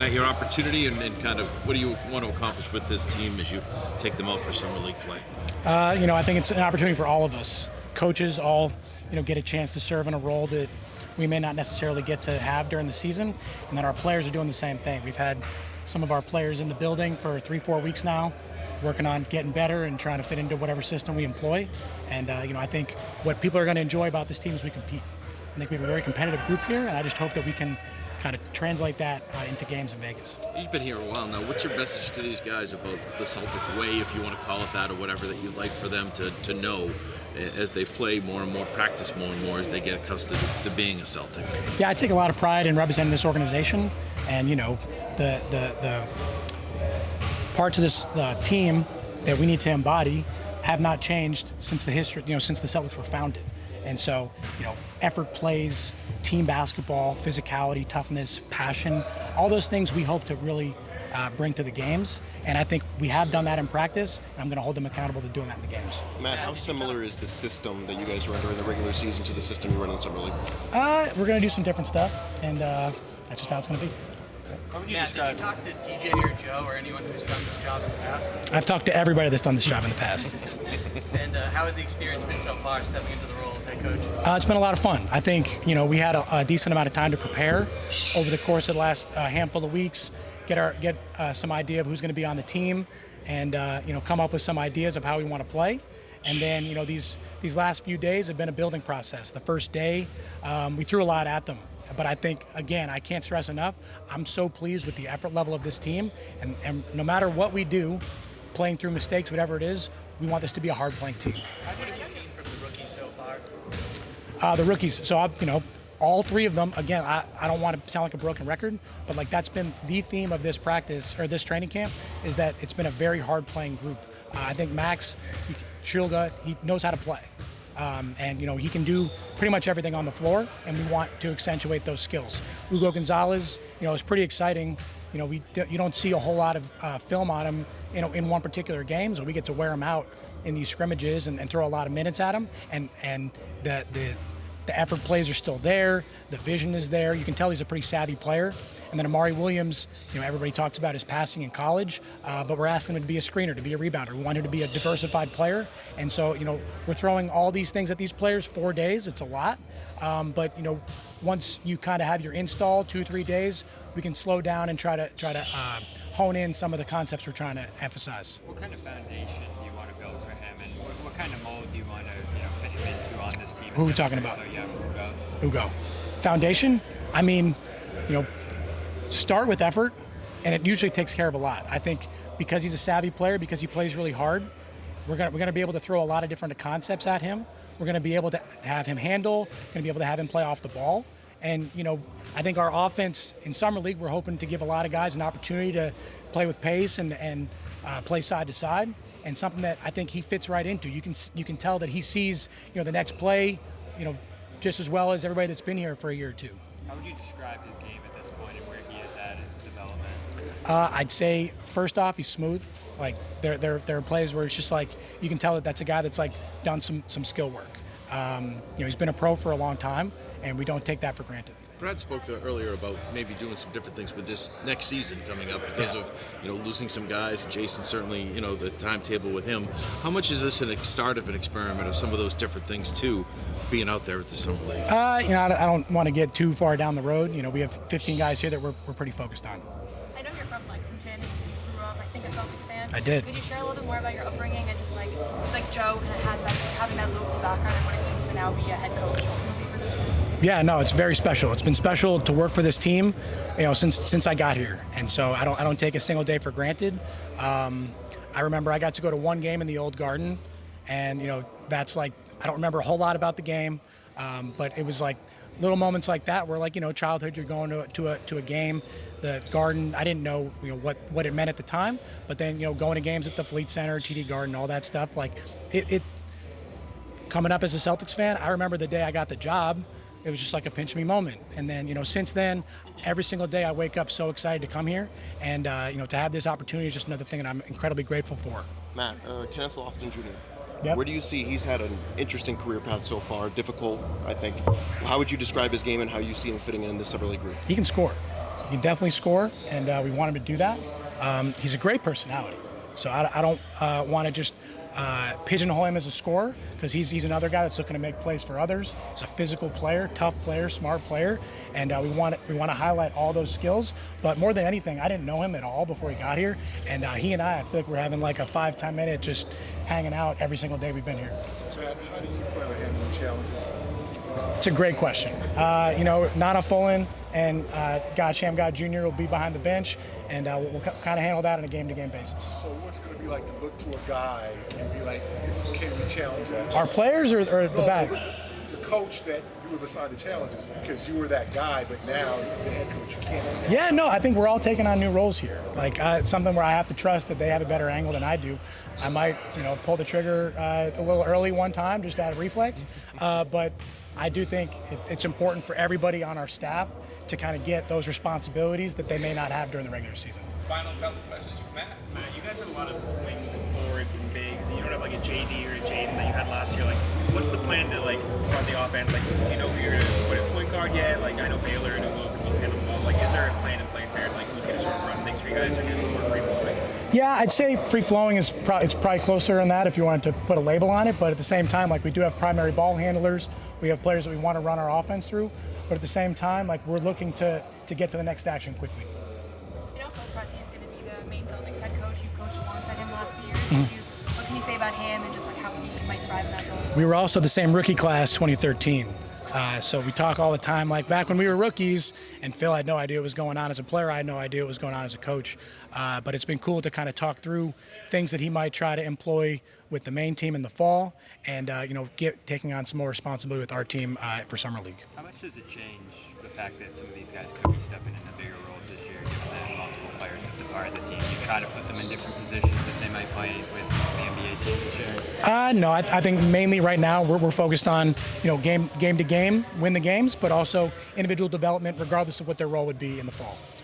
Matt, your opportunity and kind of what do you want to accomplish with this team as you take them out for summer league play? I think it's an opportunity for all of us. Coaches all, get a chance to serve in a role that we may not necessarily get to have during the season, and then our players are doing the same thing. We've had some of our players in the building for 3-4 weeks now, working on getting better and trying to fit into whatever system we employ. And I think what people are going to enjoy about this team is we compete. I think we have a very competitive group here, and I just hope that we can kind of translate that into games in Vegas. You've been here a while now. What's your message to these guys about the Celtic way, if you want to call it that, or whatever that you'd like for them to know as they play more and more, practice more and more, as they get accustomed to being a Celtic? Yeah, I take a lot of pride in representing this organization, and the parts of this team that we need to embody have not changed since the history, since the Celtics were founded. And so, effort plays, team basketball, physicality, toughness, passion, all those things we hope to really bring to the games. And I think we have done that in practice, and I'm going to hold them accountable to doing that in the games. Matt, how similar is the system that you guys run during the regular season to the system you run in the summer league? We're going to do some different stuff, and that's just how it's going to be. How would you describe? Did you talk to DJ or Joe or anyone who's done this job in the past? I've talked to everybody that's done this job in the past. And how has the experience been so far, stepping into the role of head coach? It's been a lot of fun. I think, we had a decent amount of time to prepare over the course of the last handful of weeks, get some idea of who's going to be on the team, and come up with some ideas of how we want to play. And then, these last few days have been a building process. The first day, we threw a lot at them. But I think, again, I can't stress enough, I'm so pleased with the effort level of this team. And no matter what we do, playing through mistakes, whatever it is, we want this to be a hard-playing team. What have you seen from the rookies so far? The rookies, so all three of them, again, I don't want to sound like a broken record, but that's been the theme of this practice, or this training camp, is that it's been a very hard-playing group. I think Max Shulga, he knows how to play. And he can do pretty much everything on the floor, and we want to accentuate those skills. Hugo Gonzalez, is pretty exciting. You don't see a whole lot of film on him, in one particular game, so we get to wear him out in these scrimmages and throw a lot of minutes at him. And the effort plays are still there. The vision is there. You can tell he's a pretty savvy player. And then Amari Williams, everybody talks about his passing in college, but we're asking him to be a screener, to be a rebounder. We want him to be a diversified player. And so, we're throwing all these things at these players 4 days. It's a lot. But, once you kind of have your install 2-3 days, we can slow down and try to hone in some of the concepts we're trying to emphasize. What kind of foundation do you want to build for him, and what kind of mold do you want to fit him into on this team? Who are we talking about? So young, Hugo. Foundation? Start with effort, and it usually takes care of a lot. I think because he's a savvy player, because he plays really hard, we're gonna be able to throw a lot of different concepts at him. We're gonna be able to have him handle, gonna be able to have him play off the ball. And I think our offense in summer league, we're hoping to give a lot of guys an opportunity to play with pace and play side to side, and something that I think he fits right into. You can tell that he sees the next play, just as well as everybody that's been here for a year or two. How would you describe his game at this point and where he is at in his development? I'd say first off, he's smooth. Like there are plays where it's just like you can tell that that's a guy that's done some skill work. He's been a pro for a long time, and we don't take that for granted. Brad spoke earlier about maybe doing some different things with this next season coming up because of losing some guys. Jason certainly the timetable with him. How much is this a start of an experiment of some of those different things too, being out there with the summer league? I don't want to get too far down the road. We have 15 guys here that we're pretty focused on. I know you're from Lexington. You grew up, I think, a Celtics fan. I did. Could you share a little bit more about your upbringing and just like Joe kind of has having that local background and what it means to now be a head coach ultimately for this group? Yeah, no, it's very special. It's been special to work for this team, since I got here, and so I don't take a single day for granted. I remember I got to go to one game in the old Garden, and that's I don't remember a whole lot about the game, but it was little moments like that where childhood, you're going to a game, the Garden. I didn't know what it meant at the time, but then going to games at the Fleet Center, TD Garden, all that stuff. It coming up as a Celtics fan, I remember the day I got the job. It was just like a pinch me moment. And then, since then, every single day I wake up so excited to come here. And, to have this opportunity is just another thing that I'm incredibly grateful for. Matt, Kenneth Lofton Jr. Yep. Where do you see he's had an interesting career path so far, difficult, I think. How would you describe his game and how you see him fitting in this summer league group? He can score. He can definitely score, and we want him to do that. He's a great personality, so I don't want to just pigeonhole him as a scorer, because he's another guy that's looking to make plays for others. He's a physical player, tough player, smart player, and we want to highlight all those skills. But more than anything, I didn't know him at all before he got here, and he and I feel like we're having like a 5-10 minute just hanging out every single day we've been here. So how do you plan on handling challenges? It's a great question. Nana Fullen and God Jr. will be behind the bench, and we'll kind of handle that on a game-to-game basis. So what's going to be like to look to a guy and be like, can we challenge that? Our players or the bag? The coach that you have assigned the challenges, because you were that guy, but now you're the head coach, you can't. Yeah, no, I think we're all taking on new roles here. Like it's something where I have to trust that they have a better angle than I do. I might, pull the trigger a little early one time just out of reflex, but I do think it's important for everybody on our staff to kind of get those responsibilities that they may not have during the regular season. Final couple questions from Matt. Matt, you guys have a lot of wings and forwards and bigs, and you don't have like a JD or a Jaden that you had last year. Like, what's the plan to like run the offense? Like, do you know who you're going to put in point guard yet? Like, I know Baylor and Hugo can handle the ball. Like, is there a plan in place there? Like, who's going to sort of run things for you guys, or do more free flowing? Yeah, I'd say free flowing is probably closer than that if you wanted to put a label on it. But at the same time, like we do have primary ball handlers. We have players that we want to run our offense through. But at the same time, like we're looking to get to the next action quickly. Phil Pressey is going to be the main Celtics head coach. You've coached alongside him the last few years. What can you say about him and just like how he might thrive in that role? We were also the same rookie class, 2013. So we talk all the time, like back when we were rookies, and Phil had no idea what was going on as a player. I had no idea what was going on as a coach. But it's been cool to kind of talk through things that he might try to employ with the main team in the fall, and taking on some more responsibility with our team for summer league. How much does it change the fact that some of these guys could be stepping into bigger roles this year, given that multiple players have departed the team? You try to put them in different positions that they might play with the NBA team this year? No, I think mainly right now we're focused on game to game, win the games, but also individual development regardless of what their role would be in the fall.